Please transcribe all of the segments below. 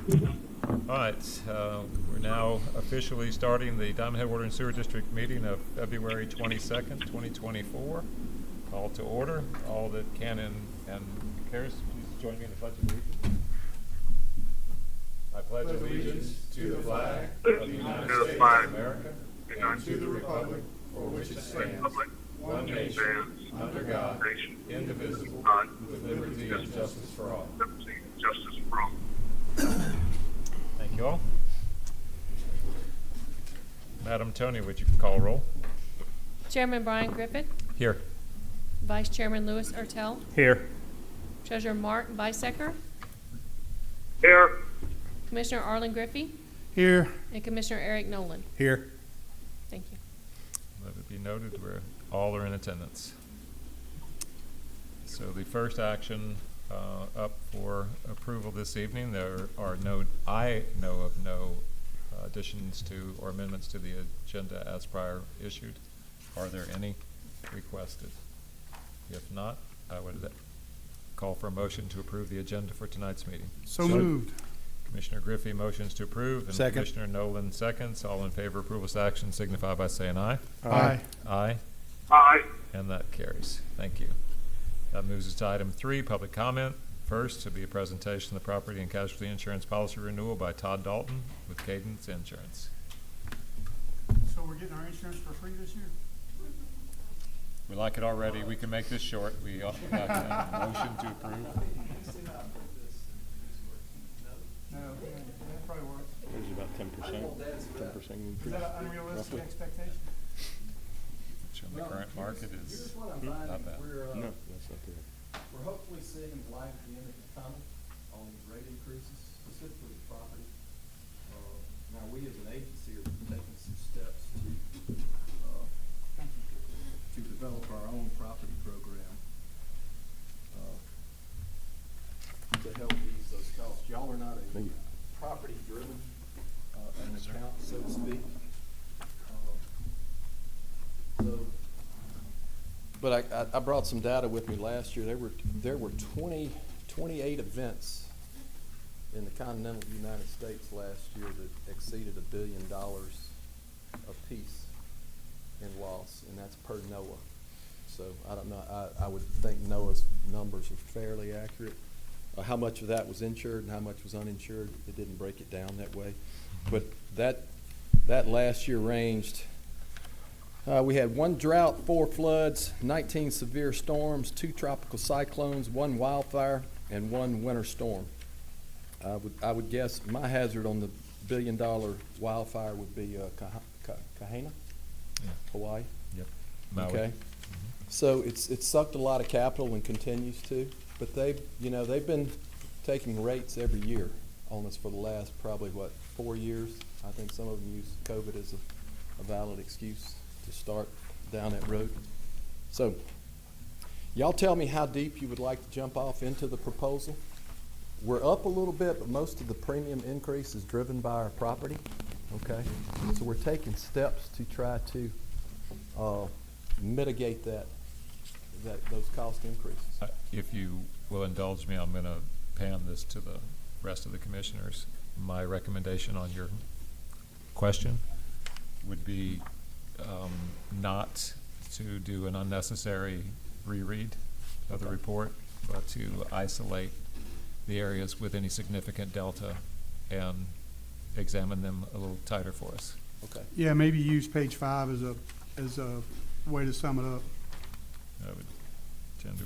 All right, we're now officially starting the Diamond Head Water and Sewer District meeting of February 22nd, 2024. Call to order. All that can and cares, please join me in the Pledge of Allegiance. I pledge allegiance to the flag of the United States of America and to the republic for which it stands, one nation, under God, indivisible, with liberty and justice for all. Thank you all. Madam Tony, would you call roll? Chairman Brian Griffith, Here. Vice Chairman Louis Ertel, Here. Treasurer Mark Bisecker, Here. Commissioner Arlen Griffey, Here. and Commissioner Eric Nolan. Here. Thank you. Let it be noted, all are in attendance. So the first action up for approval this evening, I know of no additions to or amendments to the agenda as prior issued. Are there any requested? If not, I would call for a motion to approve the agenda for tonight's meeting. So moved. Commissioner Griffey motions to approve, and Second. Commissioner Nolan seconds. All in favor of approval of this action signify by saying aye. Aye. Aye. Aye. And that carries. Thank you. That moves us to item 3, public comment. First, to be a presentation of the property and casualty insurance policy renewal by Todd Dalton with Cadence Insurance. So we're getting our insurance for free this year? We like it already. We can make this short. We have a motion to approve. No, that probably works. There's about 10%. 10% increase. Is that an unrealistic roughly. expectation? Showing the current market is Here's what I'm not finding. bad. No, that's not good. We're hopefully seeing the light at the end of the tunnel on these rate increases, specifically the property. Now, we as an agency are taking some steps to develop our own property program to help ease those costs. Y'all are not a Thank you. property-driven an account, so to speak. But I brought some data with me last year. There were 28 events in the continental United States last year that exceeded $1 billion apiece in loss, and that's per NOAA. So I don't know. I would think NOAA's numbers are fairly accurate. How much of that was insured and how much was uninsured? It didn't break it down that way, but that last year ranged. We had 1 drought, 4 floods, 19 severe storms, 2 tropical cyclones, 1 wildfire, and 1 winter storm. I would guess my hazard on the $1 billion wildfire would be Kahana, Yeah. Hawaii. Yep. Maui. Okay. So it's sucked a lot of capital and continues to, but they've been taking rates every year on this for the last probably 4 years. I think some of them use COVID as a valid excuse to start down that road. So y'all tell me how deep you would like to jump off into the proposal. We're up a little bit, but most of the premium increase is driven by our property. Okay, so we're taking steps to try to mitigate those cost increases. If you will indulge me, I'm going to pan this to the rest of the commissioners. My recommendation on your question would be not to do an unnecessary reread of the report, but to isolate the areas with any significant delta and examine them a little tighter for us. Okay. Yeah, maybe use page 5 as a way to sum it up. I would tend to,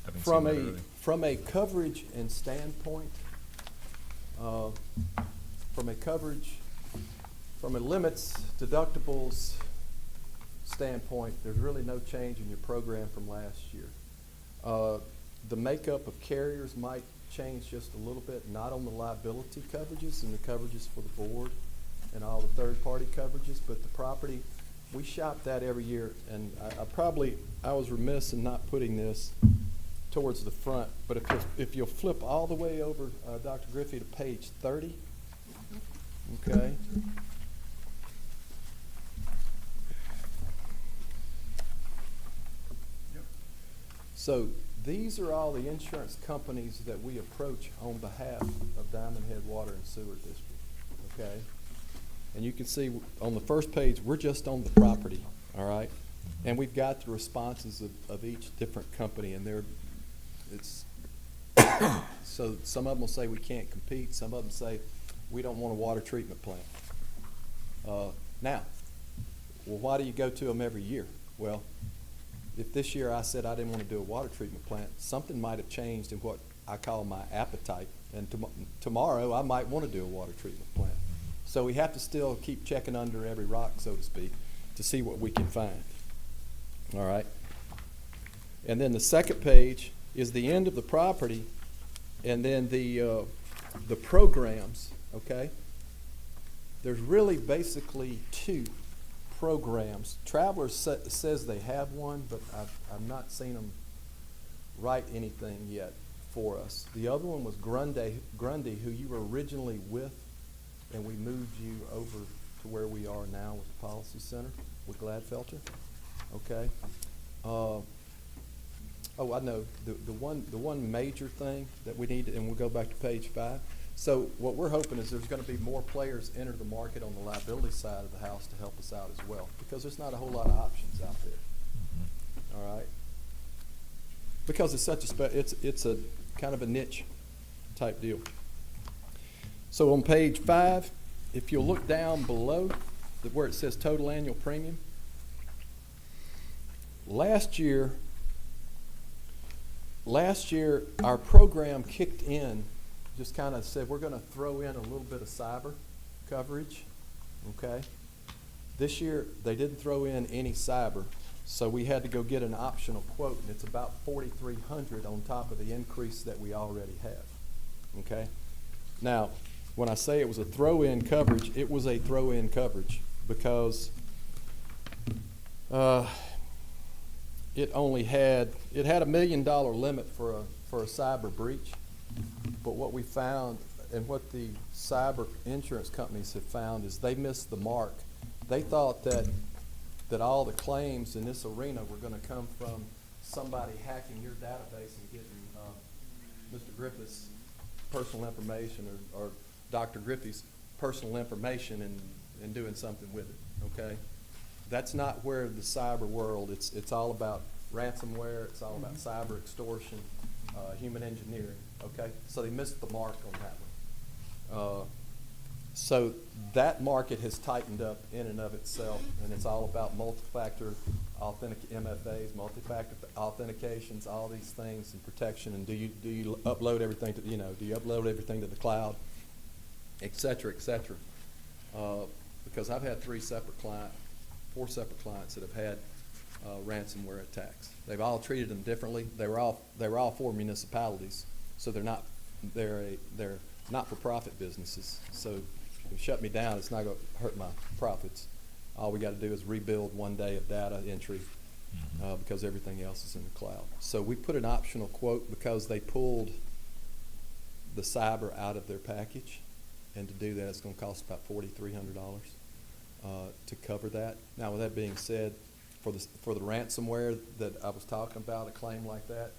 having seen that already. From a coverage and standpoint, from a limits, deductibles standpoint, there's really no change in your program from last year. The makeup of carriers might change just a little bit, not on the liability coverages and the coverages for the board and all the third-party coverages, but the property, we shop that every year, and I was remiss in not putting this towards the front, but if you'll flip all the way over, Dr. Griffey, to page 30, okay? So these are all the insurance companies that we approach on behalf of Diamond Head Water and Sewer District, okay? And you can see on the first page, we're just on the property, all right? And we've got the responses of each different company, and it's, so some of them will say we can't compete, some of them say we don't want a water treatment plant. Now, well, why do you go to them every year? Well, if this year I said I didn't want to do a water treatment plant, something might have changed in what I call my appetite, and tomorrow I might want to do a water treatment plant. So we have to still keep checking under every rock, so to speak, to see what we can find. All right? And then the second page is the end of the property, and then the programs, okay? There's really basically two programs. Travelers says they have one, but I've not seen them write anything yet for us. The other one was Grundy, who you were originally with, and we moved you over to where we are now with the Policy Center with Gladfelter. Okay. Oh, I know. The one major thing that we need, and we'll go back to page 5. So what we're hoping is there's going to be more players enter the market on the liability side of the house to help us out as well, because there's not a whole lot of options out there. All right. Because it's such a it's a kind of a niche type deal. So on page 5, if you'll look down below where it says total annual premium, last year our program kicked in, just kind of said we're going to throw in a little bit of cyber coverage, okay? This year they didn't throw in any cyber, so we had to go get an optional quote, and it's about $4,300 on top of the increase that we already have, okay? Now, when I say it was a throw-in coverage, it was a throw-in coverage because it had $1 million limit for a cyber breach. But what we found, and what the cyber insurance companies have found, is they missed the mark. They thought that all the claims in this arena were going to come from somebody hacking your database and getting Mr. Griffith's personal information or Dr. Griffith's personal information and doing something with it, okay? That's not where the cyber world, it's all about ransomware, it's all about cyber extortion, human engineering, okay? So they missed the mark on that one. So that market has tightened up in and of itself, and it's all about multi-factor MFAs, multi-factor authentications, all these things, and protection. And do you upload everything to the cloud, et cetera, et cetera? Because I've had 4 separate clients that have had ransomware attacks. They've all treated them differently. They were all for municipalities, so they're not-for-profit businesses. So if you shut me down, it's not going to hurt my profits. All we got to do is rebuild one day of data entry because everything else is in the cloud. So we put an optional quote because they pulled the cyber out of their package, and to do that, it's going to cost about $4,300 to cover that. Now, with that being said, for the ransomware that I was talking about, a claim like that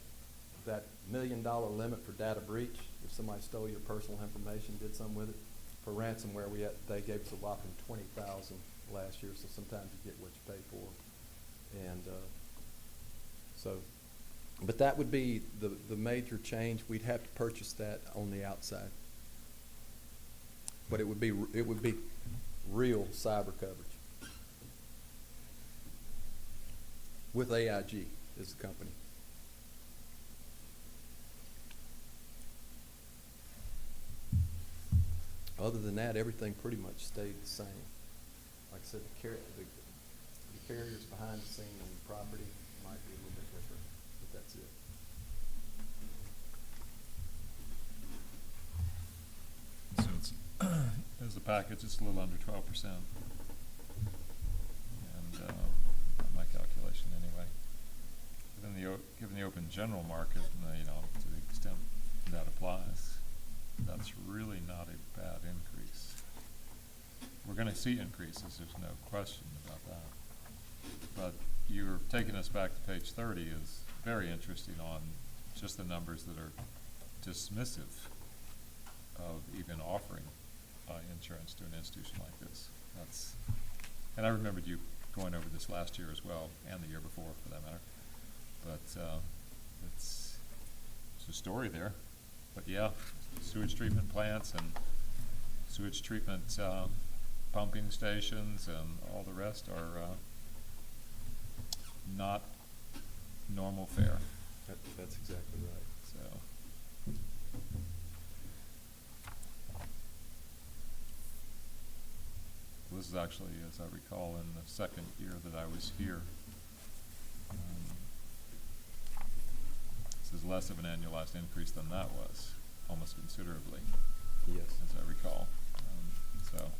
$1 million limit for data breach, if somebody stole your personal information, did something with it, for ransomware, they gave us a whopping $20,000 last year. So sometimes you get what you pay for, and but that would be the major change. We'd have to purchase that on the outside, but it would be real cyber coverage with AIG as the company. Other than that, everything pretty much stayed the same. Like I said, the carriers behind the scene on the property might be a little bit different, but that's it. So it's, as a package, it's a little under 12%. And my calculation anyway. Given the open general market, to the extent that applies, that's really not a bad increase. We're going to see increases, there's no question about that. But you're taking us back to page 30 is very interesting on just the numbers that are dismissive of even offering insurance to an institution like this. And I remembered you going over this last year as well, and the year before, for that matter. But it's a story there. But yeah, sewage treatment plants and sewage treatment pumping stations and all the rest are not normal fare. That's exactly right. So. This is actually, as I recall, in the second year that I was here. This is less of an annualized increase than that was, almost considerably, Yes. as I recall. So,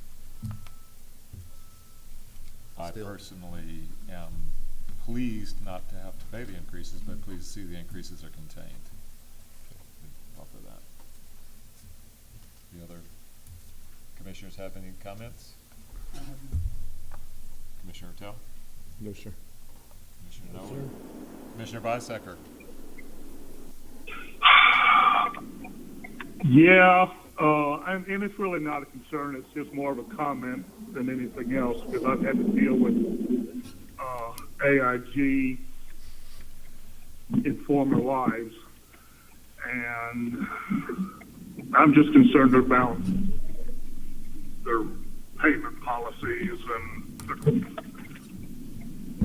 I Still. personally am pleased not to have to pay the increases, but pleased to see the increases are contained. Offer that. The other commissioners have any comments? Commissioner Tell? No, sir. Commissioner Nolan? Commissioner Bisecker? Yeah, and it's really not a concern. It's just more of a comment than anything else, because I've had to deal with AIG in former lives, and I'm just concerned about their payment policies and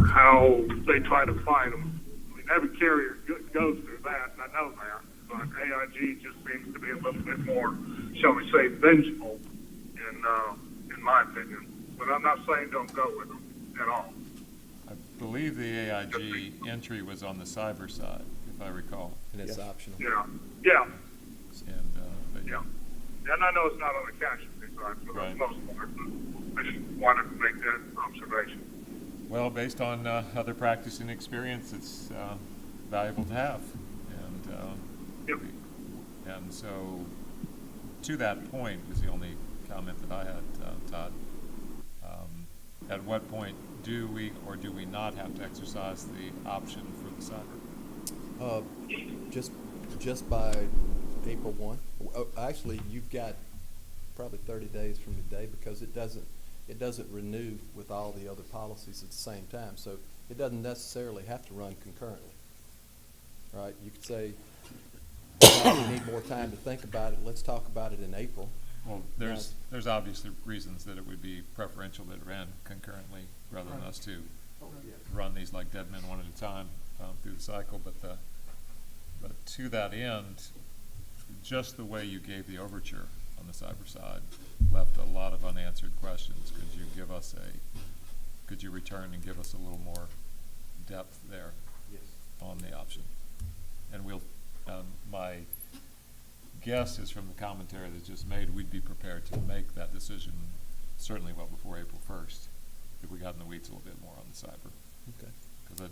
how they try to fight them. I mean, every carrier goes through that, and I know that, but AIG just seems to be a little bit more, shall we say, vengeful in my opinion. But I'm not saying don't go with them at all. I believe the AIG entry was on the cyber side, if I recall. And it's Yes. optional. Yeah, And, but yeah. And I know it's not on the casualty side for Right. the most part, but I just wanted to make that observation. well, based on other practice and experience, it's valuable to have. And, Yep. and so, to that point is the only comment that I had, Todd. At what point do we or do we not have to exercise the option for the cyber? Just by April 1. Actually, you've got probably 30 days from today, because it doesn't renew with all the other policies at the same time. So it doesn't necessarily have to run concurrently, right? You could say, we need more time to think about it. Let's talk about it in April. Well, there's obviously reasons that it would be preferential that it ran concurrently rather than us to run these like dead men one at a time through the cycle. But to that end, just the way you gave the overture on the cyber side left a lot of unanswered questions. Could you return and give us a little more depth there Yes. on the option? And my guess is from the commentary that's just made, we'd be prepared to make that decision certainly well before April 1st if we got in the weeds a little bit more on the cyber. Okay. Because I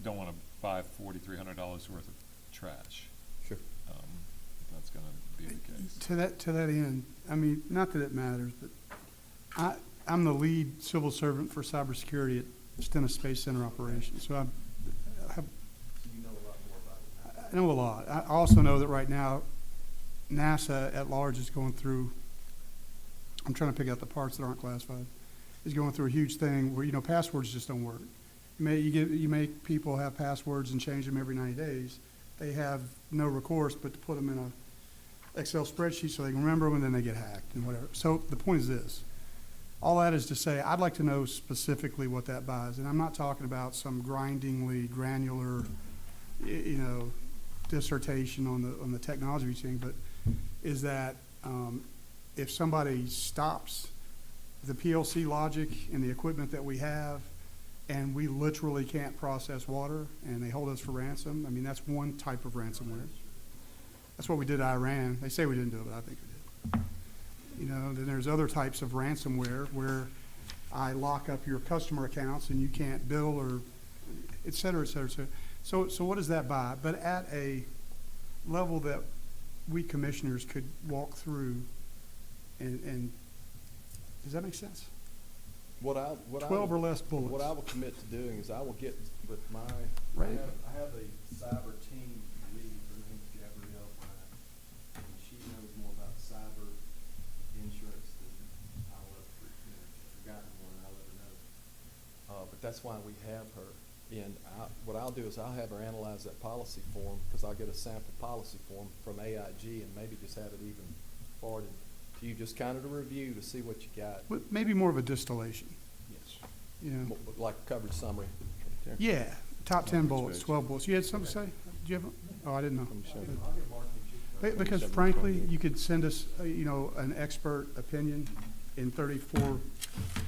don't want to buy $4,300 worth of trash. Sure. If that's going to be the case. To that end, I mean, not that it matters, but I'm the lead civil servant for cybersecurity at Stennis Space Center operations. So I You know a lot more about it. I know a lot. I also know that right now, NASA at large is going through, I'm trying to pick out the parts that aren't classified, is going through a huge thing where, passwords just don't work. You make people have passwords and change them every 90 days. They have no recourse but to put them in a Excel spreadsheet so they can remember them, and then they get hacked and whatever. So the point is this. All that is to say, I'd like to know specifically what that buys. And I'm not talking about some grindingly granular, dissertation on the technology thing, but is that if somebody stops the PLC logic and the equipment that we have, and we literally can't process water, and they hold us for ransom, I mean, that's one type of ransomware. That's what we did to Iran. They say we didn't do it, but I think we did. Then there's other types of ransomware where I lock up your customer accounts and you can't bill, or et cetera, et cetera, et cetera. So what does that buy? But at a level that we commissioners could walk through, and does that make sense? 12 or less bullets. What I will commit to doing is I will get with my, Right. I have a cyber team lead, her name that's why we have her. And what I'll do is I'll have her analyze that policy form, because I'll get a sample policy form from AIG and maybe just have it even forwarded to you, just kind of to review to see what you got. But maybe more of a distillation, Yes. you know? Like coverage summary. Yeah, top 10 Which bullets, page? 12 bullets. You had something to say? Did you have, oh, I didn't know. Let me show you. Because frankly, you could send us, you know, an expert opinion in 34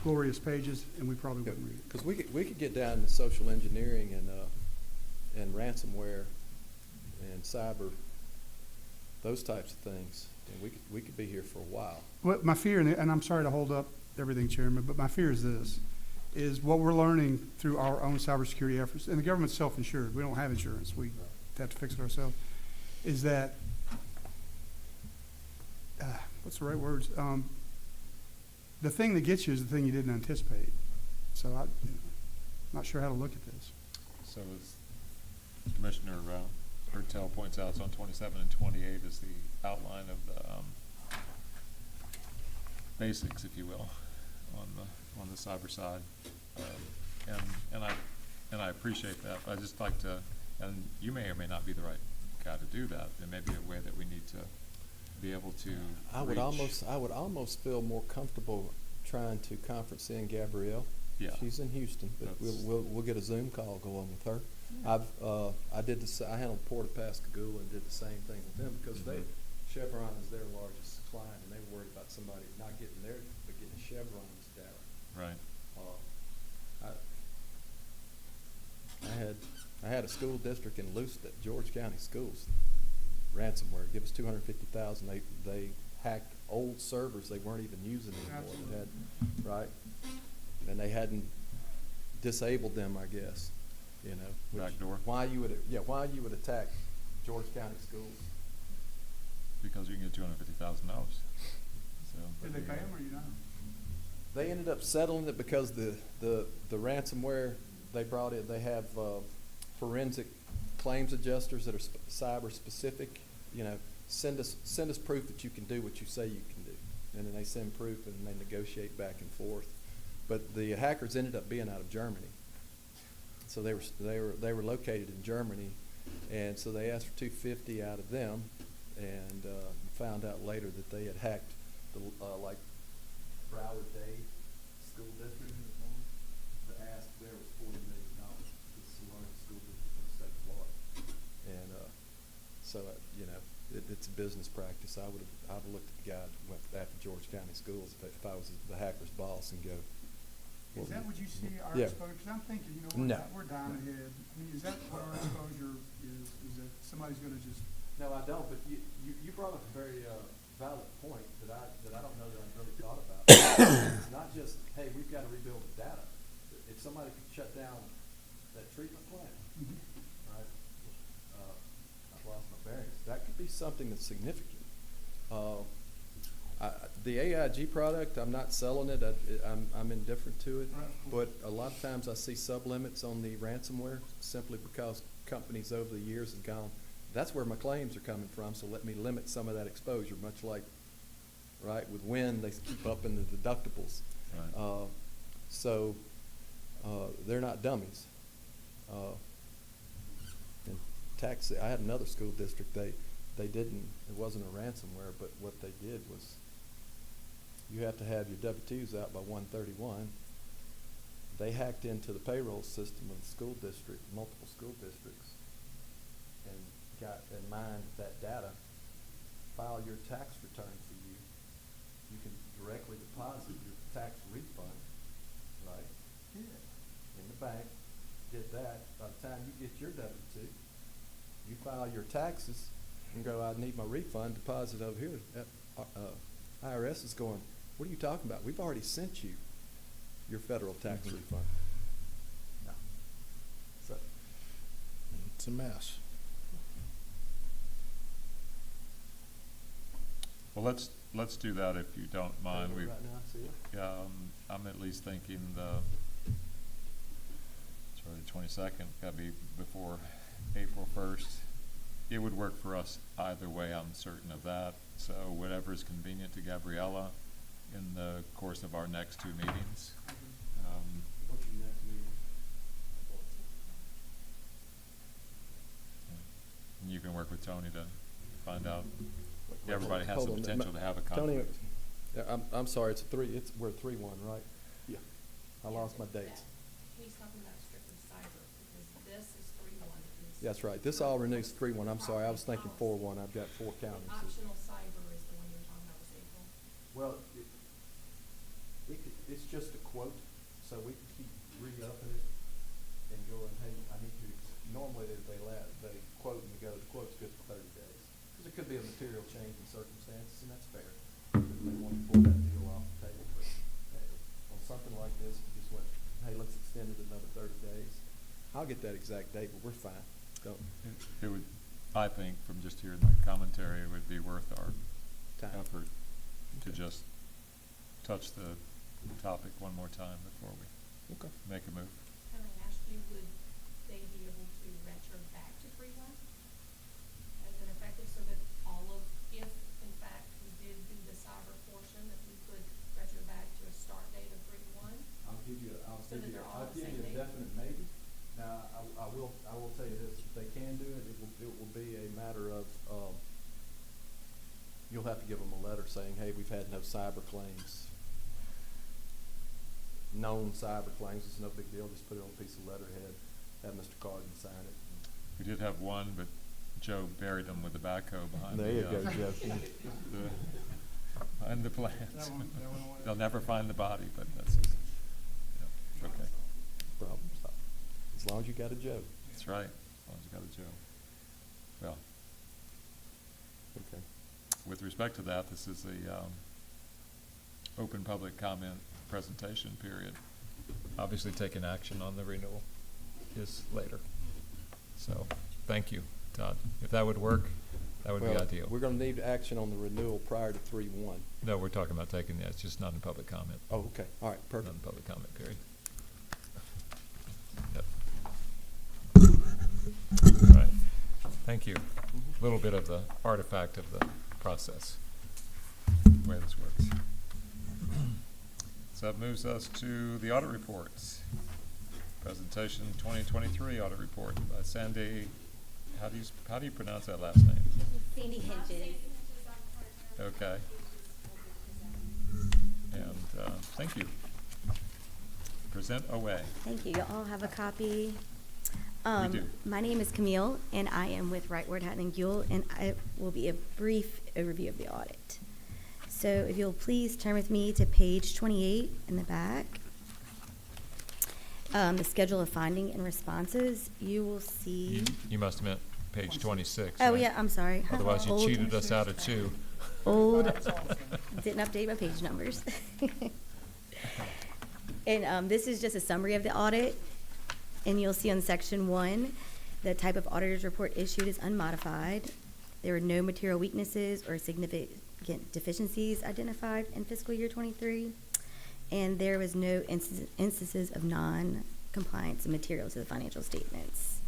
glorious pages, and we probably wouldn't read it. Because we could get down to social engineering and ransomware and cyber, those types of things, and we could be here for a while. What my fear, and I'm sorry to hold up everything, Chairman, but my fear is this, is what we're learning through our own cybersecurity efforts, and the government's self-insured. We don't have insurance. We have to fix it ourselves, is that, what's the right words? The thing that gets you is the thing you didn't anticipate. So I'm not sure how to look at this. So as Commissioner Hertel points out, it's on 27 and 28 is the outline of the basics, if you will, on the cyber side. And I appreciate that. I just like to, and you may or may not be the right guy to do that. There may be a way that we need to be able to I would almost feel more comfortable trying to conference in Gabrielle. Yeah. She's in Houston, but That's- we'll get a Zoom call going with her. I handled Port of Pascagoula and did the same thing with them, because Chevron is their largest client, and they were worried about somebody not getting their, but getting Chevron's data. Right. I had a school district in Lucet, George County Schools, ransomware, give us $250,000. They hacked old servers they weren't even using anymore. They had, right? And they hadn't disabled them, I guess, you know. which- Backdoor. Why you would attack George County Schools? Because you can get $250,000. So. Did they pay them or you know? They ended up settling it because the ransomware they brought in, they have forensic claims adjusters that are cyber specific. You know, send us proof that you can do what you say you can do, and then they send proof and they negotiate back and forth. But the hackers ended up being out of Germany, so they were located in Germany, and so they asked for $250 out of them, and found out later that they had hacked the like Broward Day school district. The ask there was $40 million. It's the largest school district in the state of Florida, and so you know it's a business practice. I'd have looked at the guy that went after George County Schools if I was the hacker's boss and go. Is that what you see our Yeah. exposure? Because I'm thinking, you know, No. we're dying ahead. I mean, is that what our exposure is? Is that somebody's going to just? No, I don't. But you brought up a very valid point that I don't know that I've really thought about. It's not just, hey, we've got to rebuild the data. If somebody could shut down that treatment plant, right? I've lost my bearings. That could be something that's significant. The AIG product, I'm not selling it. I'm indifferent to it. But a lot of times I see sublimits on the ransomware simply because companies over the years have gone, that's where my claims are coming from, so let me limit some of that exposure, much like, right, with wind, they keep up in the deductibles. Right. So they're not dummies. And I had another school district, they didn't, it wasn't a ransomware, but what they did was, you have to have your W-2s out by 1/31. They hacked into the payroll system of the school district, multiple school districts, and mined that data, file your tax return for you. You can directly deposit your tax refund, right? In the bank, get that. By the time you get your W-2, you file your taxes and go, I need my refund, deposit over here. IRS is going, what are you talking about? We've already sent you your federal tax refund. No. So, It's a mess. Well, let's do that if you don't mind. right now, see it? I'm at least thinking the 22nd, gotta be before April 1st. It would work for us either way, I'm certain of that. So whatever is convenient to Gabriella in the course of our next two meetings. What's your next meeting? And you can work with Tony to find out, everybody has Hold the on, potential to have a Tony, conflict. I'm sorry, we're 3-1, right? Yeah. I lost my dates. He's talking about strictly cyber, because this is 3-1. That's right, this all renews 3-1, I'm sorry, I was thinking 4-1, I've got 4 counties. Optional cyber is the one you're talking about, was April. Well, it's just a quote, so we can keep re-upping it and going, hey, I need to, normally they quote and we go, the quote's good for 30 days. Because it could be a material change in circumstances, and that's fair. They want to pull that deal off the table, but on something like this, we just went, hey, let's extend it another 30 days. I'll get that exact date, but we're fine. Don't, It would, I think, from just hearing the commentary, it would be worth our Time. effort to Okay. just touch the topic one more time before we Okay. make a move. Can I ask you, would they be able to retro back to 3-1 as an effective, so that all of, if in fact we did do the cyber portion, that we could retro back to a start date of 3-1? I'll give you So that they're all I'll the give same you a date? definite maybe. Now, I will tell you this, if they can do it, it will be a matter of, you'll have to give them a letter saying, hey, we've had no cyber claims. Known cyber claims, it's no big deal, just put it on a piece of letterhead, have Mr. Carden sign it. We did have one, but Joe buried them with the backhoe behind There you go, the, Joe. behind the plants. That one went away. They'll never find the body, but that's, yeah, it's okay. Problem solved. As long as you got a Joe. That's right, as long as you got a Joe. Well, Okay. with respect to that, this is the open public comment presentation period. Obviously, taking action on the renewal is later. So, thank you, Todd. If that would work, that would be Well, ideal. we're gonna need action on the renewal prior to 3-1. No, we're talking about taking, it's just not in public comment. Oh, okay, all right, Not perfect. in public comment period. Yep. All right, thank you. A little bit of the artifact of the process, the way this works. So that moves us to the audit reports. Presentation 2023 audit report by Sandy, how do you pronounce that last name? Sandy Hedges. Okay. And, thank you. Present away. Thank you. You all have a copy. do. My name is Camille, and I am with Rightward Hatton and Guel, and I will be a brief overview of the audit. So if you'll please turn with me to page 28 in the back. The schedule of finding and responses, you will see. You must have meant page 26. Oh, right? yeah, I'm sorry. Otherwise, you Old- cheated us out of 2. Old, didn't update my page numbers. And this is just a summary of the audit. And you'll see on section 1, the type of auditor's report issued is unmodified. There were no material weaknesses or significant deficiencies identified in fiscal year '23. And there was no instances of non-compliance material to the financial statements.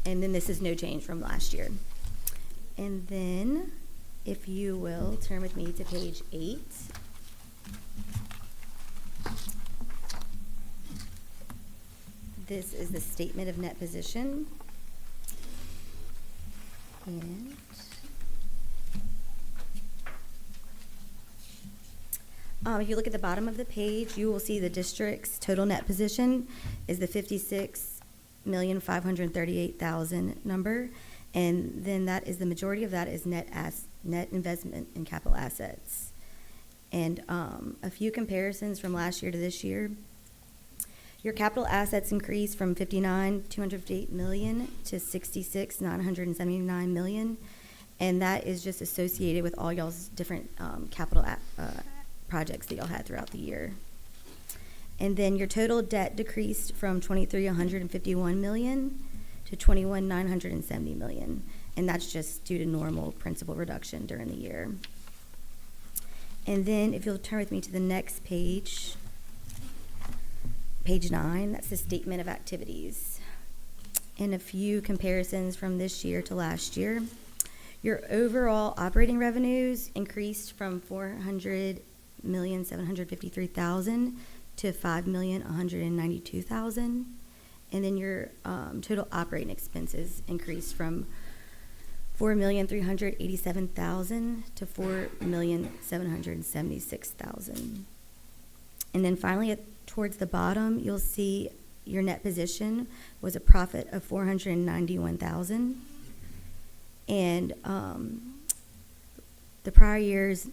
And then this is no change from last year. And then, if you will, turn with me to page 8. This is the statement of net position. And if you look at the bottom of the page, you will see the district's total net position is the 56,538,000 number. And then that is, the majority of that is net investment in capital assets. And a few comparisons from last year to this year. Your capital assets increased from 59,258 million to 66,979 million. And that is just associated with all y'all's different capital projects that y'all had throughout the year. And then your total debt decreased from 23,151 million to 21,970 million. And that's just due to normal principal reduction during the year. And then if you'll turn with me to the next page, page 9, that's the statement of activities. And a few comparisons from this year to last year. Your overall operating revenues increased from 400,753,000 to 5,192,000. And then your total operating expenses increased from $4,387,000 to $4,776,000. And then finally, towards the bottom, you'll see your net position was a profit of $491,000. And the prior year's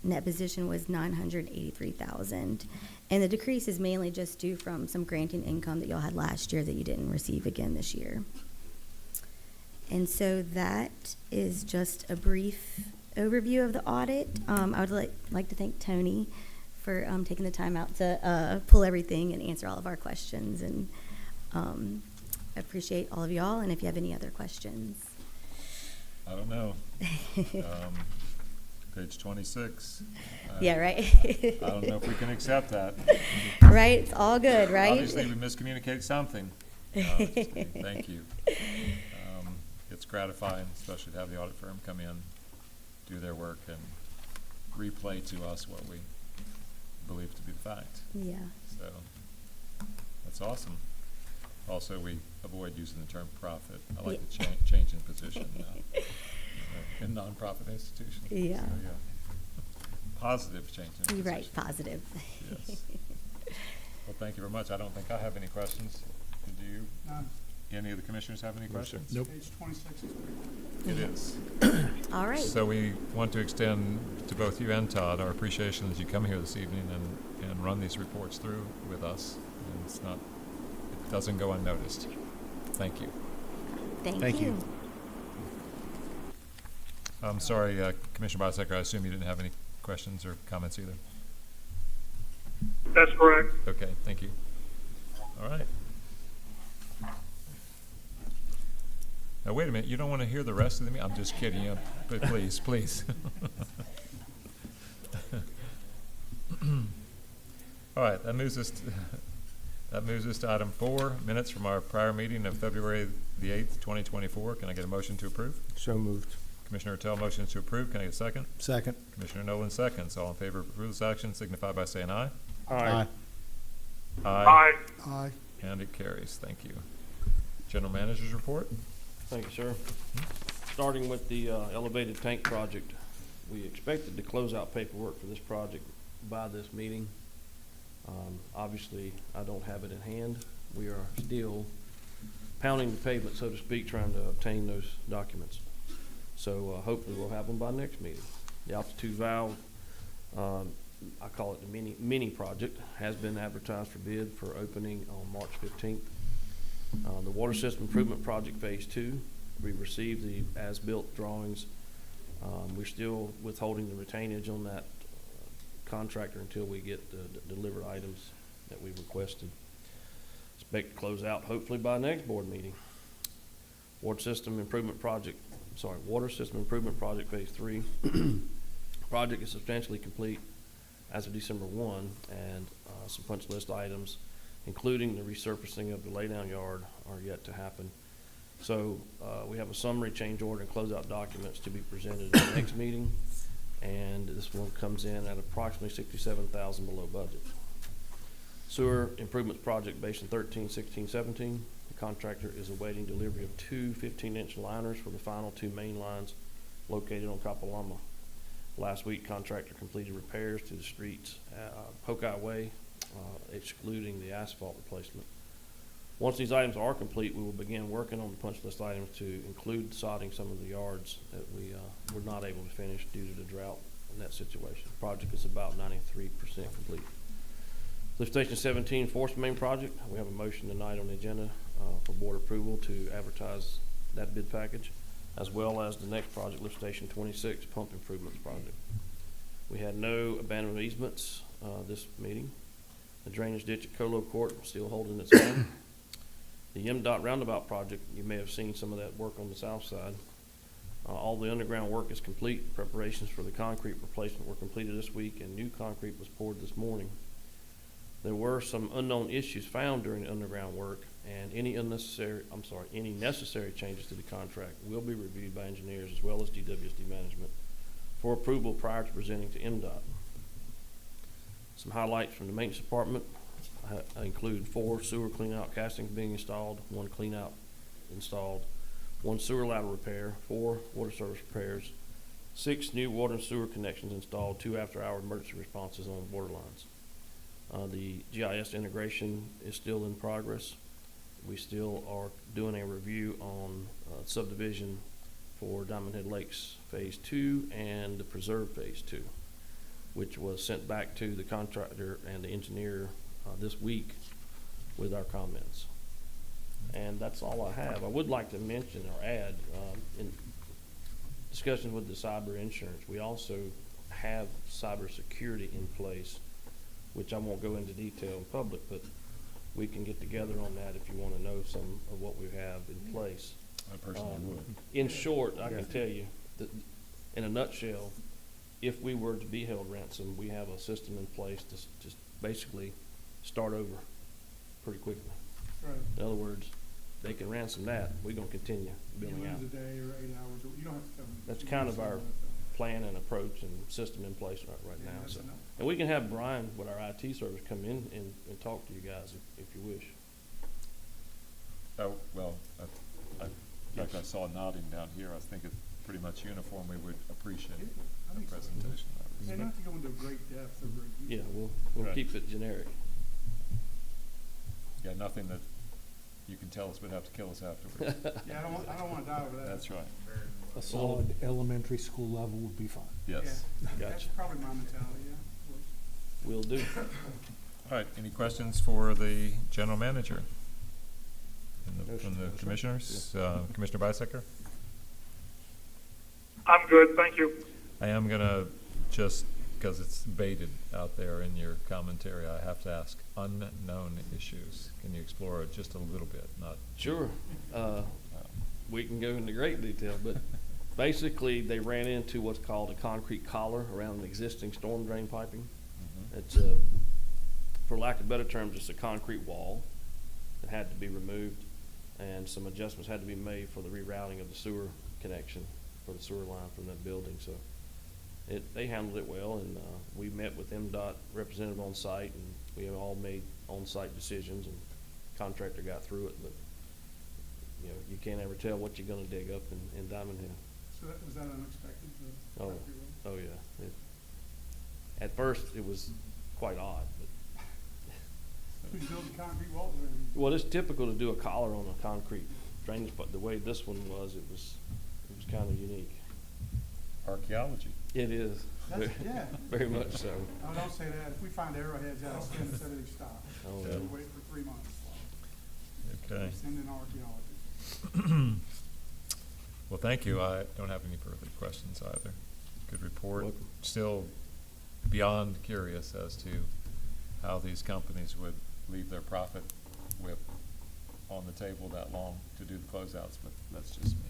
net position was $983,000. And the decrease is mainly just due from some granting income that y'all had last year that you didn't receive again this year. And so that is just a brief overview of the audit. I would like to thank Tony for taking the time out to pull everything and answer all of our questions. And I appreciate all of y'all, and if you have any other questions. I don't know. Page 26. Yeah, right? I don't know if we can accept that. Right? It's all good, right? Obviously, we miscommunicated something. No, just kidding. Thank you. It's gratifying, especially to have the audit firm come in, do their work, and replay to us what we believe to be the fact. Yeah. So that's awesome. Also, we avoid using the term profit. I like the change in position in nonprofit institutions. Yeah. So, yeah. Positive change in position. You're right, positive. Yes. Well, thank you very much. I don't think I have any questions. Do you? None. Any of the commissioners have any questions? Nope. Page 26 is pretty. It is. All right. So we want to extend to both you and Todd our appreciation that you come here this evening and run these reports through with us. And it doesn't go unnoticed. Thank you. Thank you. I'm sorry, Commissioner Bisecker, I assume you didn't have any questions or comments either? That's correct. Okay, thank you. All right. Now, wait a minute, you don't want to hear the rest of the meeting? I'm just kidding you, but please, please. All right, that moves us to item 4, minutes from our prior meeting of February the 8th, 2024. Can I get a motion to approve? So moved. Commissioner Tell motions to approve. Can I get a second? Second. Commissioner Nolan seconds. All in favor of approval of this action signify by saying aye. Aye. Aye. Aye. And it carries. Thank you. General Manager's report. Thank you, sir. Starting with the elevated tank project, we expected to close out paperwork for this project by this meeting. Obviously, I don't have it in hand. We are still pounding the pavement, so to speak, trying to obtain those documents. So hopefully we'll have them by next meeting. The altitude valve, I call it the mini project, has been advertised for bid for opening on March 15th. The water system improvement project phase 2, we received the as-built drawings. We're still withholding the retainage on that contractor until we get the delivered items that we requested. Expect to close out hopefully by next board meeting. Water system improvement project phase 3. Project is substantially complete as of December 1, and some punch list items, including the resurfacing of the laydown yard, are yet to happen. So we have a summary change order and closeout documents to be presented at the next meeting, and this one comes in at approximately $67,000 below budget. Sewer improvements project Basin 13, 16, 17. The contractor is awaiting delivery of 2 15-inch liners for the final 2 main lines located on Kapalama. Last week, contractor completed repairs to the streets, Pokai Way, excluding the asphalt replacement. Once these items are complete, we will begin working on the punch list items to include sodding some of the yards that we were not able to finish due to the drought in that situation. The project is about 93% complete. Lift Station 17 Force Main Project, we have a motion tonight on the agenda for board approval to advertise that bid package, as well as the next project, Lift Station 26 Pump Improvements Project. We had no abandonment easements this meeting. The drainage ditch at Colo Court still holding its own. The MDOT roundabout project, you may have seen some of that work on the south side. All the underground work is complete. Preparations for the concrete replacement were completed this week, and new concrete was poured this morning. There were some unknown issues found during the underground work, and any necessary changes to the contract will be reviewed by engineers as well as DWSD management for approval prior to presenting to MDOT. Some highlights from the maintenance department include 4 sewer cleanout castings being installed, 1 cleanout installed, 1 sewer lateral repair, 4 water service repairs, 6 new water and sewer connections installed, 2 after-hour emergency responses on water lines. The GIS integration is still in progress. We still are doing a review on subdivision for Diamond Head Lakes Phase 2 and the Preserve Phase 2, which was sent back to the contractor and the engineer this week with our comments. And that's all I have. I would like to mention or add, in discussions with the cyber insurance, we also have cybersecurity in place, which I won't go into detail in public, but we can get together on that if you want to know some of what we have in place. I personally would. In short, I can tell you that, in a nutshell, if we were to be held ransom, we have a system in place to just basically start over pretty quickly. Right. In other words, they can ransom that, we're gonna continue You billing out. lose a day or 8 hours, or you don't have to tell me. That's You kind lose of our something like that. plan and approach and system in place right Yeah, now, that's so. enough. And we can have Brian with our IT service come in and talk to you guys if you wish. Oh, well, in fact, I saw nodding down here. I think it's pretty much uniform. We would appreciate I a think so. presentation of Yeah, it. not to go into great depth or great Yeah, detail. we'll Right. keep it generic. Yeah, nothing that you can tell us would have to kill us afterwards. Yeah, I don't wanna die over that. That's right. A solid elementary school level would be fine. Yes. Yeah. Gotcha. That's probably my mentality, yeah. Will do. All right, any questions for the general manager? From the commissioners? Commissioner Bisecker? I'm good, thank you. I am gonna, just because it's baited out there in your commentary, I have to ask, unknown issues. Can you explore it just a little bit, not? Sure. We can go into great detail, but basically they ran into what's called a concrete collar around an existing storm drain piping. It's a, for lack of better terms, it's a concrete wall that had to be removed, and some adjustments had to be made for the rerouting of the sewer connection for the sewer line from that building. So they handled it well, and we met with MDOT representative on site, and we have all made on-site decisions, and contractor got through it. But you know, you can't ever tell what you're going to dig up in Diamond Head. So was that unexpected? the Oh, concrete wall? oh yeah. At first, it was quite odd, but Who's building concrete walls there? well, it's typical to do a collar on a concrete drainage, but the way this one was, it was kind of unique. Archaeology. It is. That's, yeah. Very much so. Oh, don't say that. If we find arrowheads out of Stennis, everything stops. Oh, yeah. We'll wait for 3 months. Okay. Send in archaeologists. Well, thank you. I don't have any further questions either. Good report. Welcome. Still beyond curious as to how these companies would leave their profit whip on the table that long to do the closeouts, but that's just me.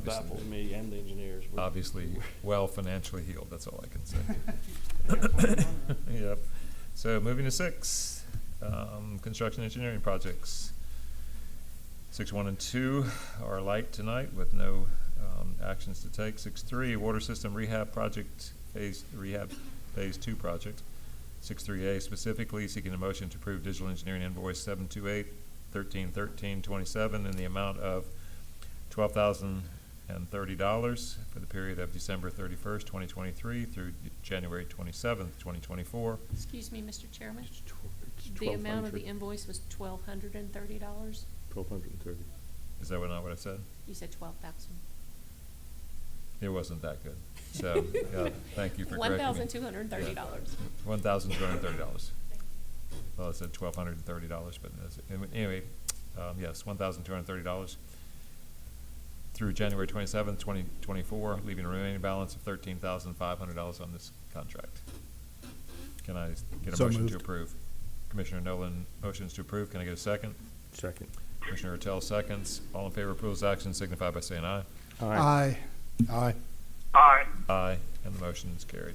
Baffled me and the engineers. Obviously, well financially healed, that's all I can say. They got plenty of money, right? Yep. So moving to 6, construction engineering projects. 6, 1, and 2 are light tonight with no actions to take. 6.3, water system rehab project, phase 2 project. 6.3A specifically seeking a motion to approve digital engineering invoice 728-1313-27 in the amount of $12,030 for the period of December 31st, 2023 through January 27th, 2024. Excuse me, Mr. Chairman, It's the amount of the 1,230. invoice was $1,230. 1,230. Is that not what I said? You said 12,000. It wasn't that good. So, thank you for correcting me. $1,230. $1,230. Well, I said $1,230, but anyway, yes, $1,230 through January 27th, 2024, leaving a remaining balance of $13,500 on this contract. Can I get a So motion to moved. approve? Commissioner Nolan motions to approve. Can I get a second? Second. Commissioner Ortell seconds. All in favor of approval's action signify by saying aye. Aye. Aye. Aye. Aye, and the motion is carried.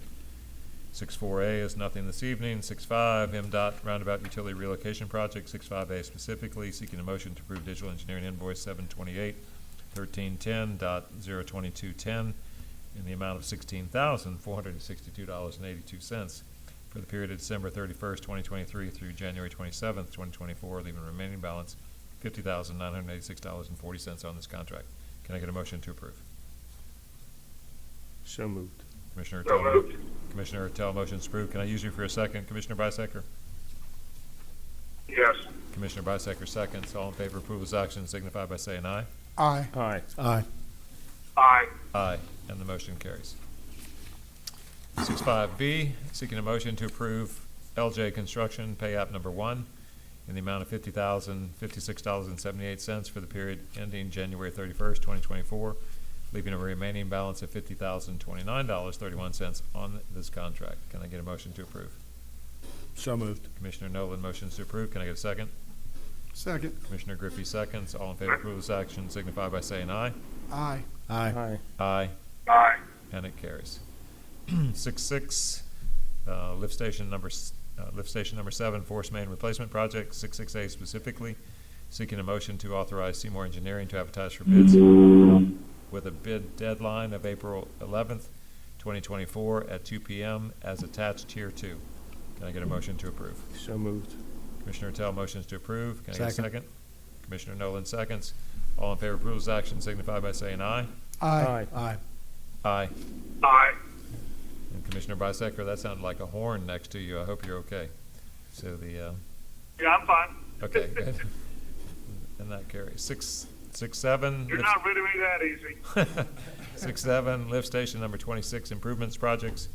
6.4A is nothing this evening. 6.5, MDOT Roundabout Utility Relocation Project. 6.5A specifically seeking a motion to approve digital engineering invoice 728-1310.02210 in the amount of $16,462.82 for the period of December 31st, 2023 through January 27th, 2024, leaving a remaining balance $50,986.40 on this contract. Can I get a motion to approve? So moved. Commissioner So Tell, moved. Commissioner Tell, motion's approved. Can I use you for a second? Commissioner Bisecker? Yes. Commissioner Bisecker seconds. All in favor of approval of this action signify by saying aye. Aye. Aye. Aye. Aye. Aye, and the motion carries. 65B, seeking a motion to approve LJ Construction Pay App Number 1 in the amount of $50,056.78 for the period ending January 31st, 2024, leaving a remaining balance of $50,029.31 on this contract. Can I get a motion to approve? So moved. Commissioner Nolan motions to approve. Can I get a second? Second. Commissioner Griffey seconds. All in favor of approval of this action signify by saying aye. Aye. Aye. Aye. Aye. Aye. And it carries. 6.6, lift station number 7, force main replacement project. 6.6A specifically, seeking a motion to authorize Seymour Engineering to advertise for bids with a bid deadline of April 11th, 2024 at 2 p.m. as attached here 2. Can I get a motion to approve? So moved. Commissioner Tell motions to approve. Can I get a Second. second? Commissioner Nolan seconds. All in favor of approval of this action signify by saying aye. Aye. Aye. Aye. Aye. And Commissioner Bisecker, that sounded like a horn next to you. I hope you're okay. So the, Yeah, I'm fine. okay, good. And that carries. 6.7. You're not really that easy. 6.7, lift station number 26 improvements projects.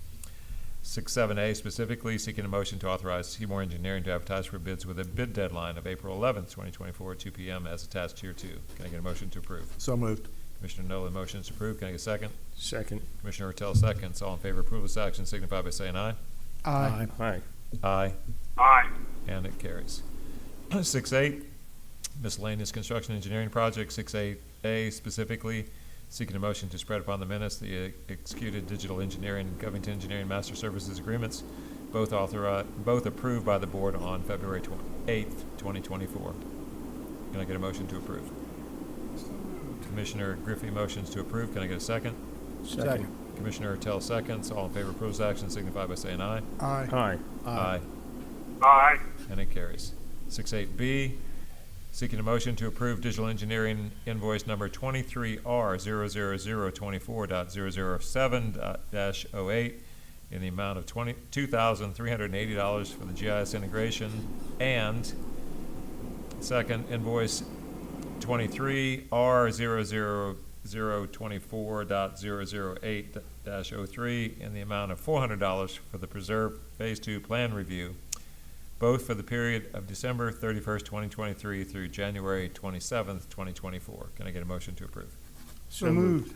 6.7A specifically, seeking a motion to authorize Seymour Engineering to advertise for bids with a bid deadline of April 11th, 2024 at 2 p.m. as attached here 2. Can I get a motion to approve? So moved. Commissioner Nolan motions to approve. Can I get a second? Second. Commissioner Ortell seconds. All in favor of approval of this action signify by saying aye. Aye. Aye. Aye. Aye. And it carries. 6.8, miscellaneous construction engineering project. 6.8A specifically, seeking a motion to spread upon the minutes the executed digital engineering and Covington Engineering Master Services Agreements, both approved by the board on February 8th, 2024. Can I get a motion to approve? Commissioner Griffey motions to approve. Can I get a second? Second. Commissioner Tell seconds. All in favor of approval of this action signify by saying aye. Aye. Aye. Aye. Aye. And it carries. 6.8B, seeking a motion to approve digital engineering invoice number 23R00024.007-08 in the amount of $2,380 for the GIS integration, and second invoice 23R00024.008-03 in the amount of $400 for the Preserve Phase 2 Plan Review, both for the period of December 31st, 2023 through January 27th, 2024. Can I get a motion to approve? So moved.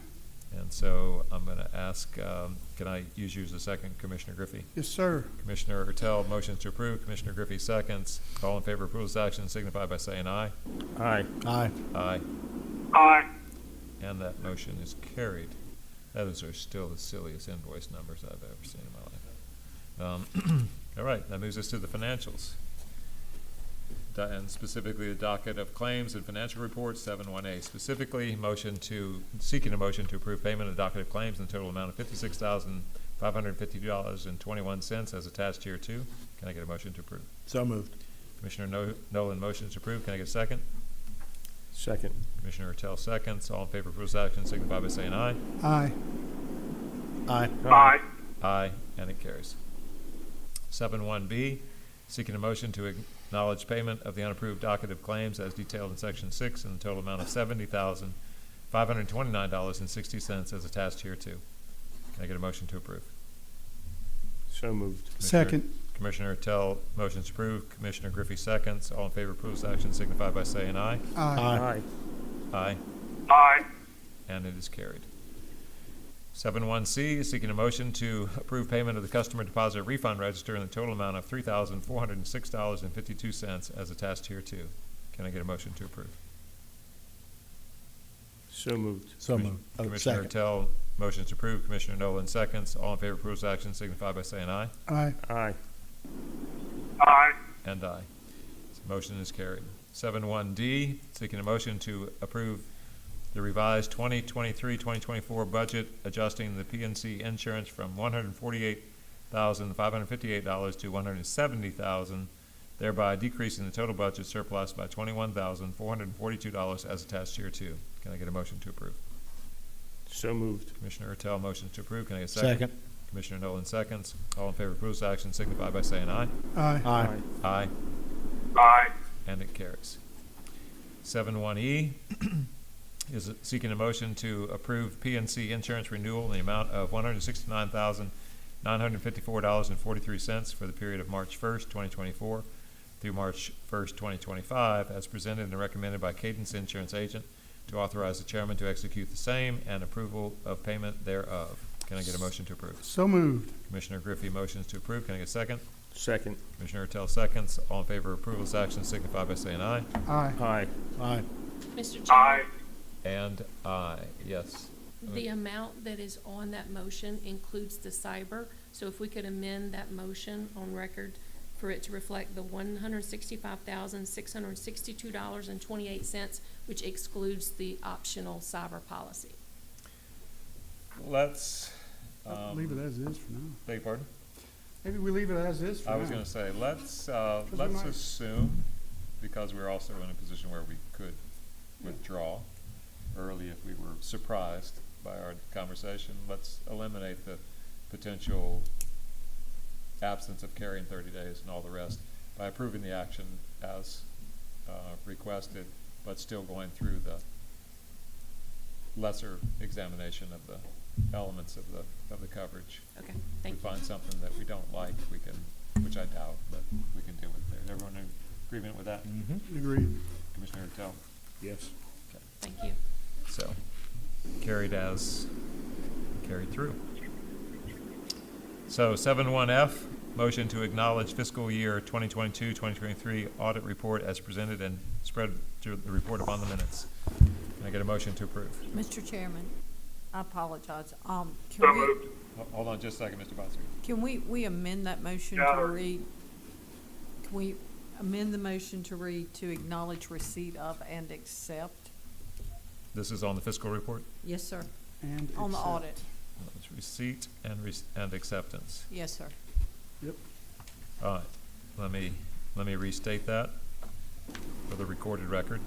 And so I'm going to ask, can I use you as a second, Commissioner Griffey? Yes, sir. Commissioner Ortell motions to approve. Commissioner Griffey seconds. All in favor of approval of this action signify by saying aye. Aye. Aye. Aye. Aye. And that motion is carried. Those are still the silliest invoice numbers I've ever seen in my life. All right, that moves us to the financials. And specifically the docket of claims and financial reports, 7.1A. Specifically, seeking a motion to approve payment of docket of claims in the total amount of $56,550.21 as attached here 2. Can I get a motion to approve? So moved. Commissioner Nolan motions to approve. Can I get a second? Second. Commissioner Ortell seconds. All in favor of approval of this action signify by saying aye. Aye. Aye. Aye. Aye, and it carries. 7.1B, seeking a motion to acknowledge payment of the unapproved docket of claims as detailed in Section 6 in the total amount of $70,529.60 as attached here 2. Can I get a motion to approve? So moved. Second. Commissioner Tell motions approved. Commissioner Griffey seconds. All in favor of approval of this action signify by saying aye. Aye. Aye. Aye, Aye. and it is carried. 7.1C, seeking a motion to approve payment of the customer deposit refund register in the total amount of $3,406.52 as attached here 2. Can I get a motion to approve? So moved. So moved. Oh, Commissioner second. Tell motions approved. Commissioner Nolan seconds. All in favor of approval of this action signify by saying aye. Aye. Aye. Aye. And aye. This motion is carried. 7.1D, seeking a motion to approve the revised 2023-2024 budget, adjusting the PNC insurance from $148,558 to $170,000, thereby decreasing the total budget surplus by $21,442 as attached here 2. Can I get a motion to approve? So moved. Commissioner Ertel motions to approve. Can I get a second? Second. Commissioner Nolan seconds. All in favor of approval of this action signify by saying aye. Aye. Aye. Aye. Aye. And it carries. 7-1E is seeking a motion to approve PNC insurance renewal in the amount of $169,954.43 for the period of March 1st, 2024 through March 1st, 2025, as presented and recommended by Cadence Insurance Agent, to authorize the chairman to execute the same and approval of payment thereof. Can I get a motion to approve? So moved. Commissioner Griffey motions to approve. Can I get a second? Second. Commissioner Ertel seconds. All in favor of approval of this action signify by saying aye. Aye. Aye. Aye. Mr. Aye. Chairman, And aye, yes. the amount that is on that motion includes the cyber, so if we could amend that motion on record for it to reflect the $165,662.28, which excludes the optional cyber policy. Let's, Leave it as is for now. beg your pardon? Maybe we leave it as is for now. I was gonna say, let's we might- assume, because we're also in a position where we could withdraw early if we were surprised by our conversation, let's eliminate the potential absence of carrying 30 days and all the rest by approving the action as requested, but still going through the lesser examination of the elements of the coverage. Okay, If thank we you. find something that we don't like, we can, which I doubt, but we can deal with it. Is everyone in agreement with that? Mm-hmm. Agreed. Commissioner Tell? Yes. Thank you. So, carried through. So 7-1F, motion to acknowledge fiscal year 2022-2023 audit report as presented and spread to the report upon the minutes. Can I get a motion to approve? Mr. Chairman, I apologize. So Can moved. Hold on just a second, Mr. Botsky. we amend that motion Yeah. to read? Can we amend the motion to read to acknowledge receipt of and accept? This is on the fiscal report? Yes, sir. And On the accept. audit? It's receipt and acceptance. Yes, sir. Yep. All right, let me restate that for the recorded record.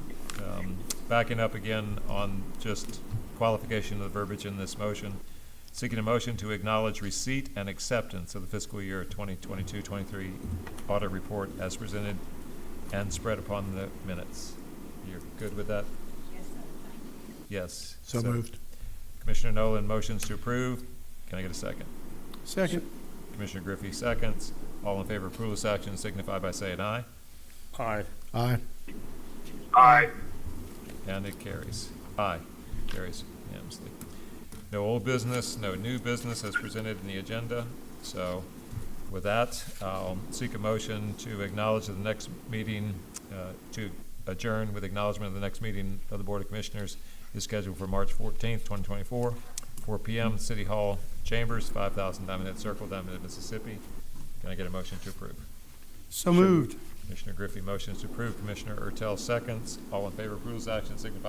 Backing up again on just qualification of the verbiage in this motion, seeking a motion to acknowledge receipt and acceptance of the fiscal year 2022-23 audit report as presented and spread upon the minutes. You're good with that? Yes, sir. Yes. So moved. Commissioner Nolan motions to approve. Can I get a second? Second. Commissioner Griffey seconds. All in favor of approval of this action signify by saying aye. Aye. Aye. Aye. And it carries. Aye. Carries unanimously. No old business, no new business as presented in the agenda. So with that, I'll seek a motion to acknowledge the next meeting, to adjourn with acknowledgement of the next meeting of the Board of Commissioners is scheduled for March 14th, 2024, 4 p.m. City Hall Chambers, 5000 Diamond Head Circle, Diamond Head, Mississippi. Can I get a motion to approve? So moved. Commissioner Griffey motions to approve. Commissioner Ertel seconds. All in favor of approval's action signify